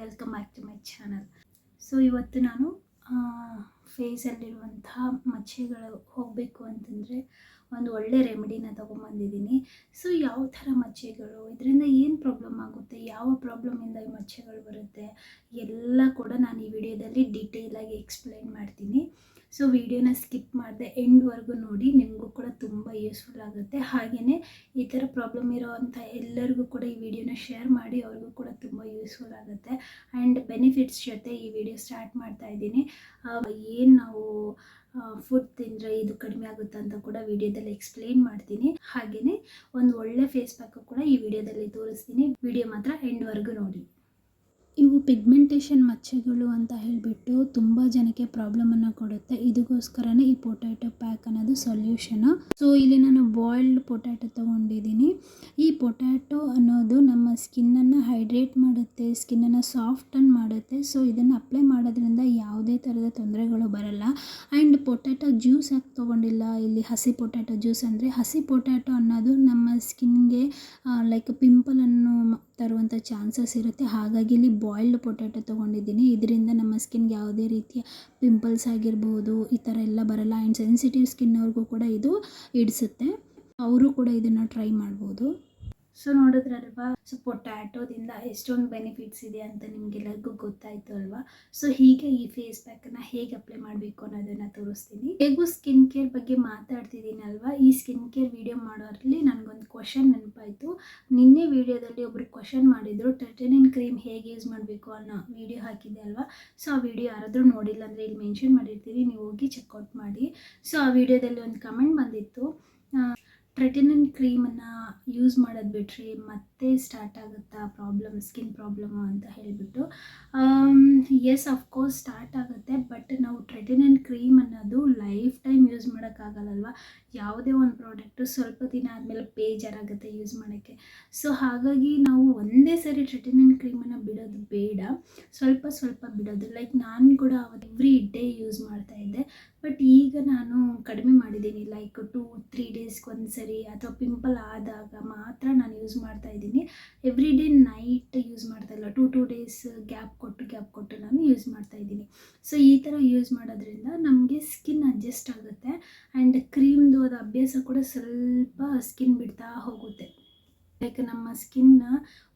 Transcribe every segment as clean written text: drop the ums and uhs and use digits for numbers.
Welcome back to my channel. So ಇವತ್ತು ನಾನು ಫೇಸಲ್ಲಿರುವಂತಹ ಮಚ್ಚೆಗಳು ಹೋಗಬೇಕು ಅಂತಂದರೆ ಒಂದು ಒಳ್ಳೆ ರೆಮಿಡಿನ ತೊಗೊಂಬಂದಿದ್ದೀನಿ. ಸೊ ಯಾವ ಥರ ಮಚ್ಚೆಗಳು, ಇದರಿಂದ ಏನು ಪ್ರಾಬ್ಲಮ್ ಆಗುತ್ತೆ, ಯಾವ ಪ್ರಾಬ್ಲಮಿಂದ ಈ ಮಚ್ಚೆಗಳು ಬರುತ್ತೆ, ಎಲ್ಲ ಕೂಡ ನಾನು ಈ ವಿಡಿಯೋದಲ್ಲಿ ಡೀಟೇಲಾಗಿ ಎಕ್ಸ್ಪ್ಲೈನ್ ಮಾಡ್ತೀನಿ. ಸೊ ವಿಡಿಯೋನ ಸ್ಕಿಪ್ ಮಾಡದೆ ಎಂಡ್ವರೆಗೂ ನೋಡಿ, ನಿಮಗೂ ಕೂಡ ತುಂಬ ಯೂಸ್ಫುಲ್ ಆಗುತ್ತೆ. ಹಾಗೆಯೇ ಈ ಥರ ಪ್ರಾಬ್ಲಮ್ ಇರೋವಂಥ ಎಲ್ಲರಿಗೂ ಕೂಡ ಈ ವಿಡಿಯೋನ ಶೇರ್ ಮಾಡಿ, ಅವ್ರಿಗೂ ಕೂಡ ತುಂಬ ಯೂಸ್ಫುಲ್ ಆಗುತ್ತೆ. ಆ್ಯಂಡ್ ಬೆನಿಫಿಟ್ಸ್ ಜೊತೆ ಈ ವಿಡಿಯೋ ಸ್ಟಾರ್ಟ್ ಮಾಡ್ತಾ ಇದ್ದೀನಿ. ಏನು ನಾವು ಫುಡ್ ತಿಂದರೆ ಇದು ಕಡಿಮೆ ಆಗುತ್ತೆ ಅಂತ ಕೂಡ ವಿಡಿಯೋದಲ್ಲಿ ಎಕ್ಸ್ಪ್ಲೇನ್ ಮಾಡ್ತೀನಿ. ಹಾಗೆಯೇ ಒಂದು ಒಳ್ಳೆ ಫೇಸ್ ಪ್ಯಾಕು ಕೂಡ ಈ ವಿಡಿಯೋದಲ್ಲಿ ತೋರಿಸ್ತೀನಿ. ವಿಡಿಯೋ ಮಾತ್ರ ಎಂಡ್ವರೆಗೂ ನೋಡಿ. ಇವು ಪಿಗ್ಮೆಂಟೇಷನ್ ಮಚ್ಚೆಗಳು ಅಂತ ಹೇಳಿಬಿಟ್ಟು ತುಂಬ ಜನಕ್ಕೆ ಪ್ರಾಬ್ಲಮನ್ನು ಕೊಡುತ್ತೆ. ಇದಕ್ಕೋಸ್ಕರನೇ ಈ ಪೊಟ್ಯಾಟೊ ಪ್ಯಾಕ್ ಅನ್ನೋದು ಸೊಲ್ಯೂಷನು. ಸೊ ಇಲ್ಲಿ ನಾನು ಬಾಯ್ಲ್ಡ್ ಪೊಟ್ಯಾಟೊ ತೊಗೊಂಡಿದ್ದೀನಿ. ಈ ಪೊಟ್ಯಾಟೊ ಅನ್ನೋದು ನಮ್ಮ ಸ್ಕಿನ್ನನ್ನು ಹೈಡ್ರೇಟ್ ಮಾಡುತ್ತೆ, ಸ್ಕಿನ್ನನ್ನು ಸಾಫ್ಟನ್ ಮಾಡುತ್ತೆ. ಸೊ ಇದನ್ನು ಅಪ್ಲೈ ಮಾಡೋದ್ರಿಂದ ಯಾವುದೇ ಥರದ ತೊಂದರೆಗಳು ಬರಲ್ಲ. ಆ್ಯಂಡ್ ಪೊಟ್ಯಾಟೊ ಜ್ಯೂಸ್ ಯಾಕೆ ತೊಗೊಂಡಿಲ್ಲ, ಇಲ್ಲಿ ಹಸಿ ಪೊಟ್ಯಾಟೊ ಜ್ಯೂಸ್ ಅಂದರೆ ಹಸಿ ಪೊಟ್ಯಾಟೊ ಅನ್ನೋದು ನಮ್ಮ ಸ್ಕಿನ್ಗೆ ಲೈಕ್ ಪಿಂಪಲನ್ನು ತರುವಂಥ ಚಾನ್ಸಸ್ ಇರುತ್ತೆ. ಹಾಗಾಗಿ ಇಲ್ಲಿ ಬಾಯ್ಲ್ಡ್ ಪೊಟ್ಯಾಟೊ ತೊಗೊಂಡಿದ್ದೀನಿ. ಇದರಿಂದ ನಮ್ಮ ಸ್ಕಿನ್ಗೆ ಯಾವುದೇ ರೀತಿಯ ಪಿಂಪಲ್ಸ್ ಆಗಿರ್ಬೋದು ಈ ಥರ ಎಲ್ಲ ಬರಲ್ಲ. ಆ್ಯಂಡ್ ಸೆನ್ಸಿಟಿವ್ ಸ್ಕಿನ್ ಅವ್ರಿಗೂ ಕೂಡ ಇದು ಇಡಿಸುತ್ತೆ. ಅವರು ಕೂಡ ಇದನ್ನು ಟ್ರೈ ಮಾಡ್ಬೋದು. ಸೊ ನೋಡಿದ್ರಲ್ವಾ, ಸೊ ಪೊಟ್ಯಾಟೋದಿಂದ ಎಷ್ಟೊಂದು ಬೆನಿಫಿಟ್ಸ್ ಇದೆ ಅಂತ ನಿಮಗೆಲ್ಲರಿಗೂ ಗೊತ್ತಾಯಿತು ಅಲ್ವಾ. ಸೊ ಹೀಗೆ ಈ ಫೇಸ್ ಪ್ಯಾಕನ್ನು ಹೇಗೆ ಅಪ್ಲೈ ಮಾಡಬೇಕು ಅನ್ನೋದನ್ನು ತೋರಿಸ್ತೀನಿ. ಹೇಗೂ ಸ್ಕಿನ್ ಕೇರ್ ಬಗ್ಗೆ ಮಾತಾಡ್ತಿದ್ದೀನಿ ಅಲ್ವಾ. ಈ ಸ್ಕಿನ್ ಕೇರ್ ವಿಡಿಯೋ ಮಾಡೋರಲ್ಲಿ ನನಗೊಂದು ಕ್ವಶನ್ ನೆನಪಾಯಿತು. ನಿನ್ನೆ ವಿಡಿಯೋದಲ್ಲಿ ಒಬ್ಬರು ಕ್ವಶನ್ ಮಾಡಿದರು, ಟ್ರೆಟಿನಿನ್ ಕ್ರೀಮ್ ಹೇಗೆ ಯೂಸ್ ಮಾಡಬೇಕು ಅನ್ನೋ ವಿಡಿಯೋ ಹಾಕಿದ್ದೆ ಅಲ್ವಾ. ಸೊ ಆ ವಿಡಿಯೋ ಯಾರಾದರೂ ನೋಡಿಲ್ಲ ಅಂದರೆ ಇಲ್ಲಿ ಮೆನ್ಷನ್ ಮಾಡಿರ್ತೀರಿ, ನೀವು ಹೋಗಿ ಚೆಕ್ಔಟ್ ಮಾಡಿ. ಸೊ ಆ ವಿಡಿಯೋದಲ್ಲಿ ಒಂದು ಕಮೆಂಟ್ ಬಂದಿತ್ತು, ಟ್ರೆಟಿನಿನ್ ಕ್ರೀಮನ್ನು ಯೂಸ್ ಮಾಡೋದು ಬಿಟ್ಟರೆ ಮತ್ತೆ ಸ್ಟಾರ್ಟ್ ಆಗುತ್ತಾ ಪ್ರಾಬ್ಲಮ್, ಸ್ಕಿನ್ ಪ್ರಾಬ್ಲಮ್ಮು ಅಂತ ಹೇಳಿಬಿಟ್ಟು. ಎಸ್, ಅಫ್ಕೋರ್ಸ್ ಸ್ಟಾರ್ಟ್ ಆಗುತ್ತೆ. ಬಟ್ ನಾವು ಟ್ರೆಟಿನಿನ್ ಕ್ರೀಮ್ ಅನ್ನೋದು ಲೈಫ್ ಟೈಮ್ ಯೂಸ್ ಮಾಡೋಕ್ಕಾಗಲ್ಲಲ್ವ. ಯಾವುದೇ ಒಂದು ಪ್ರಾಡಕ್ಟು ಸ್ವಲ್ಪ ದಿನ ಆದಮೇಲೆ ಬೇಜಾರಾಗುತ್ತೆ ಯೂಸ್ ಮಾಡೋಕ್ಕೆ. ಸೊ ಹಾಗಾಗಿ ನಾವು ಒಂದೇ ಸರಿ ಟ್ರೆಟಿನಿನ್ ಕ್ರೀಮನ್ನು ಬಿಡೋದು ಬೇಡ, ಸ್ವಲ್ಪ ಸ್ವಲ್ಪ ಬಿಡೋದು. ಲೈಕ್ ನಾನು ಕೂಡ ಅವತ್ತು ಎವ್ರಿ ಡೇ ಯೂಸ್ ಮಾಡ್ತಾಯಿದ್ದೆ. ಬಟ್ ಈಗ ನಾನು ಕಡಿಮೆ ಮಾಡಿದ್ದೀನಿ. ಲೈಕ್ 2-3 ಡೇಸ್ಗೆ ಒಂದು ಸರಿ ಅಥವಾ ಪಿಂಪಲ್ ಆದಾಗ ಮಾತ್ರ ನಾನು ಯೂಸ್ ಮಾಡ್ತಾಯಿದ್ದೀನಿ. ಎವ್ರಿ ಡೇ ನೈಟ್ ಯೂಸ್ ಮಾಡ್ತಾಯಿಲ್ಲ, 2 ಡೇಸ್ ಗ್ಯಾಪ್ ಕೊಟ್ಟು ನಾನು ಯೂಸ್ ಮಾಡ್ತಾಯಿದ್ದೀನಿ. ಸೊ ಈ ಥರ ಯೂಸ್ ಮಾಡೋದ್ರಿಂದ ನಮಗೆ ಸ್ಕಿನ್ ಅಡ್ಜಸ್ಟ್ ಆಗುತ್ತೆ. ಆ್ಯಂಡ್ ಕ್ರೀಮ್ದು ಅದು ಅಭ್ಯಾಸ ಕೂಡ ಸ್ವಲ್ಪ ಸ್ಕಿನ್ ಬಿಡ್ತಾ ಹೋಗುತ್ತೆ. ಲೈಕ್ ನಮ್ಮ ಸ್ಕಿನ್ನ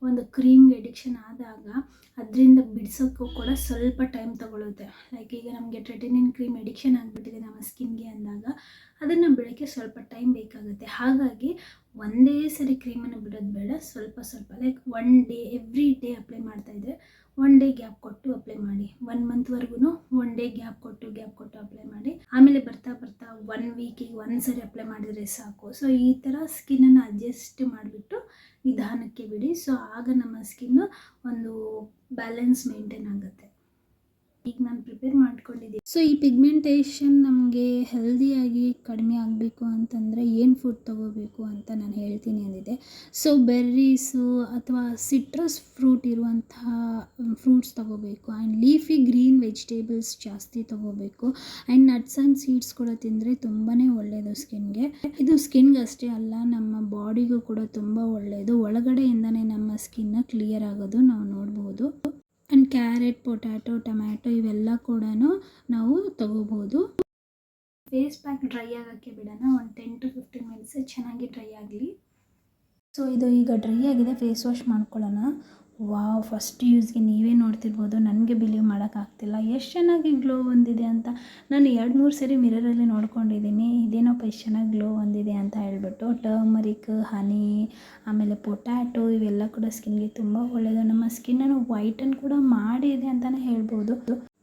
ಒಂದು ಕ್ರೀಮ್ಗೆ ಎಡಿಕ್ಷನ್ ಆದಾಗ ಅದರಿಂದ ಬಿಡಿಸೋಕ್ಕೂ ಕೂಡ ಸ್ವಲ್ಪ ಟೈಮ್ ತೊಗೊಳುತ್ತೆ. ಲೈಕ್ ಈಗ ನಮಗೆ ಟ್ರೆಟಿನಿನ್ ಕ್ರೀಮ್ ಎಡಿಕ್ಷನ್ ಆಗಿಬಿಟ್ಟಿದೆ ನಮ್ಮ ಸ್ಕಿನ್ಗೆ ಅಂದಾಗ ಅದನ್ನು ಬಿಡೋಕ್ಕೆ ಸ್ವಲ್ಪ ಟೈಮ್ ಬೇಕಾಗುತ್ತೆ. ಹಾಗಾಗಿ ಒಂದೇ ಸರಿ ಕ್ರೀಮನ್ನು ಬಿಡೋದು ಬೇಡ, ಸ್ವಲ್ಪ ಸ್ವಲ್ಪ like 1 day every day apply ಮಾಡ್ತಾಯಿದ್ರೆ 1 ಡೇ ಗ್ಯಾಪ್ ಕೊಟ್ಟು ಅಪ್ಲೈ ಮಾಡಿ. 1 ಮಂತ್ವರೆಗೂ 1 ಡೇ ಗ್ಯಾಪ್ ಕೊಟ್ಟು ಅಪ್ಲೈ ಮಾಡಿ. ಆಮೇಲೆ ಬರ್ತಾ 1 ವೀಕಿಗೆ ಒಂದು ಸರಿ ಅಪ್ಲೈ ಮಾಡಿದರೆ ಸಾಕು. ಸೊ ಈ ಥರ ಸ್ಕಿನ್ನನ್ನು ಅಡ್ಜಸ್ಟ್ ಮಾಡಿಬಿಟ್ಟು ನಿಧಾನಕ್ಕೆ ಬಿಡಿ. ಸೊ ಆಗ ನಮ್ಮ ಸ್ಕಿನ್ನು ಒಂದು ಬ್ಯಾಲೆನ್ಸ್ ಮೇಂಟೈನ್ ಆಗುತ್ತೆ. ಈಗ ನಾನು ಪ್ರಿಪೇರ್ ಮಾಡ್ಕೊಂಡಿದ್ದೀನಿ. ಸೊ ಈ ಪಿಗ್ಮೆಂಟೇಷನ್ ನಮಗೆ ಹೆಲ್ದಿಯಾಗಿ ಕಡಿಮೆ ಆಗಬೇಕು ಅಂತಂದರೆ ಏನು ಫುಡ್ ತೊಗೋಬೇಕು ಅಂತ ನಾನು ಹೇಳ್ತೀನಿ ಅಂದಿದೆ. ಸೊ ಬೆರ್ರೀಸು ಅಥವಾ ಸಿಟ್ರಸ್ ಫ್ರೂಟ್ ಇರುವಂತಹ ಫ್ರೂಟ್ಸ್ ತೊಗೋಬೇಕು. ಆ್ಯಂಡ್ ಲೀಫಿ ಗ್ರೀನ್ ವೆಜಿಟೇಬಲ್ಸ್ ಜಾಸ್ತಿ ತೊಗೋಬೇಕು. ಆ್ಯಂಡ್ ನಟ್ಸ್ ಆ್ಯಂಡ್ ಸೀಡ್ಸ್ ಕೂಡ ತಿಂದರೆ ತುಂಬಾ ಒಳ್ಳೆಯದು ಸ್ಕಿನ್ಗೆ. ಇದು ಸ್ಕಿನ್ಗೆ ಅಷ್ಟೇ ಅಲ್ಲ, ನಮ್ಮ ಬಾಡಿಗೂ ಕೂಡ ತುಂಬ ಒಳ್ಳೆಯದು. ಒಳಗಡೆಯಿಂದನೇ ನಮ್ಮ ಸ್ಕಿನ್ನ ಕ್ಲಿಯರ್ ಆಗೋದು ನಾವು ನೋಡ್ಬೋದು. ಆ್ಯಂಡ್ ಕ್ಯಾರೆಟ್, ಪೊಟ್ಯಾಟೊ, ಟೊಮ್ಯಾಟೊ ಇವೆಲ್ಲ ಕೂಡ ನಾವು ತಗೋಬೋದು. ಫೇಸ್ ಪ್ಯಾಕ್ ಡ್ರೈ ಆಗೋಕ್ಕೆ ಬಿಡೋಣ, ಒಂದು 10-15 ಮಿನಿಟ್ಸ್ ಚೆನ್ನಾಗಿ ಡ್ರೈ ಆಗಲಿ. ಸೊ ಇದು ಈಗ ಡ್ರೈ ಆಗಿದೆ, ಫೇಸ್ ವಾಶ್ ಮಾಡ್ಕೊಳ್ಳೋಣ. ವಾವ್, ಫಸ್ಟ್ ಯೂಸ್ಗೆ ನೀವೇ ನೋಡ್ತಿರ್ಬೋದು, ನನಗೆ ಬಿಲೀವ್ ಮಾಡೋಕ್ಕಾಗ್ತಿಲ್ಲ ಎಷ್ಟು ಚೆನ್ನಾಗಿ ಗ್ಲೋ ಬಂದಿದೆ ಅಂತ. ನಾನು 2-3 ಸರಿ ಮಿರರಲ್ಲಿ ನೋಡ್ಕೊಂಡಿದ್ದೀನಿ, ಇದೇನಪ್ಪ ಎಷ್ಟು ಚೆನ್ನಾಗಿ ಗ್ಲೋ ಬಂದಿದೆ ಅಂತ ಹೇಳ್ಬಿಟ್ಟು. ಟರ್ಮರಿಕ್, ಹನಿ, ಆಮೇಲೆ ಪೊಟ್ಯಾಟೊ ಇವೆಲ್ಲ ಕೂಡ ಸ್ಕಿನ್ಗೆ ತುಂಬ ಒಳ್ಳೆಯದು. ನಮ್ಮ ಸ್ಕಿನ್ನನ್ನು ವೈಟನ್ ಕೂಡ ಮಾಡಿದೆ ಅಂತಲೇ ಹೇಳ್ಬೋದು.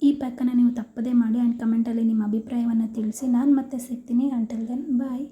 ಈ ಪ್ಯಾಕನ್ನು ನೀವು ತಪ್ಪದೇ ಮಾಡಿ. ಆ್ಯಂಡ್ ಕಮೆಂಟಲ್ಲಿ ನಿಮ್ಮ ಅಭಿಪ್ರಾಯವನ್ನು ತಿಳಿಸಿ. ನಾನು ಮತ್ತೆ ಸಿಗ್ತೀನಿ. ಅಂಟಿಲ್ ದೆನ್ ಬಾಯ್.